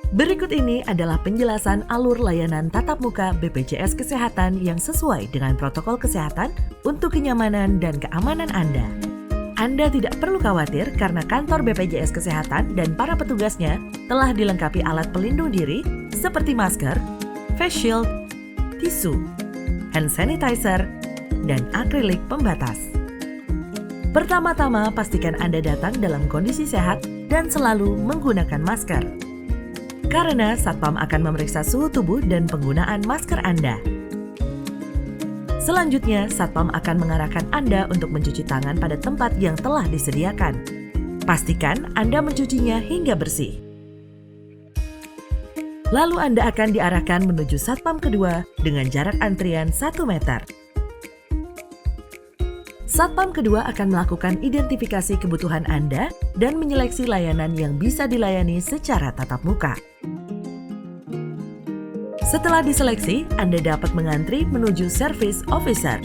Berikut ini adalah penjelasan alur layanan tatap muka BPJS Kesehatan yang sesuai dengan protokol kesehatan untuk kenyamanan dan keamanan Anda. Anda tidak perlu khawatir karena kantor BPJS Kesehatan dan para petugasnya telah dilengkapi alat pelindung diri seperti masker, face shield, tisu, hand sanitizer, dan akrilik pembatas. Pertama-tama, pastikan Anda datang dalam kondisi sehat dan selalu menggunakan masker. Karena Satpam akan memeriksa suhu tubuh dan penggunaan masker Anda. Selanjutnya, Satpam akan mengarahkan Anda untuk mencuci tangan pada tempat yang telah disediakan. Pastikan Anda mencucinya hingga bersih. Lalu Anda akan diarahkan menuju Satpam kedua dengan jarak antrian 1 meter. Satpam kedua akan melakukan identifikasi kebutuhan Anda dan menyeleksi layanan yang bisa dilayani secara tatap muka. Setelah diseleksi, Anda dapat mengantri menuju Service Officer.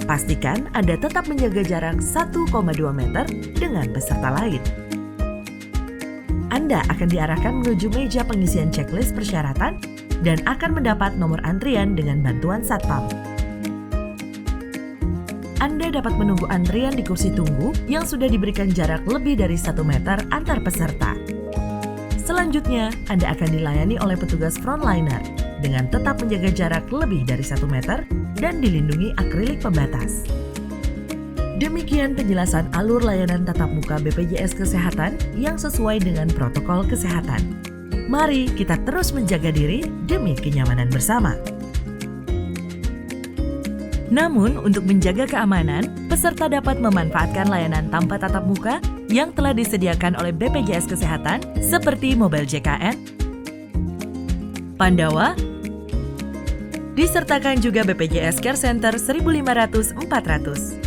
Pastikan Anda tetap menjaga jarak 1,2 meter dengan peserta lain. Anda akan diarahkan menuju meja pengisian checklist persyaratan dan akan mendapat nomor antrian dengan bantuan Satpam. Anda dapat menunggu antrian di kursi tunggu yang sudah diberikan jarak lebih dari 1 meter antar peserta. Selanjutnya, Anda akan dilayani oleh petugas frontliner dengan tetap menjaga jarak lebih dari 1 meter dan dilindungi akrilik pembatas. Demikian penjelasan alur layanan tatap muka BPJS Kesehatan yang sesuai dengan protokol kesehatan. Mari kita terus menjaga diri demi kenyamanan bersama. Namun, untuk menjaga keamanan, peserta dapat memanfaatkan layanan tanpa tatap muka yang telah disediakan oleh BPJS Kesehatan seperti Mobile JKN, Pandawa, disertakan juga BPJS Care Center 1500-400.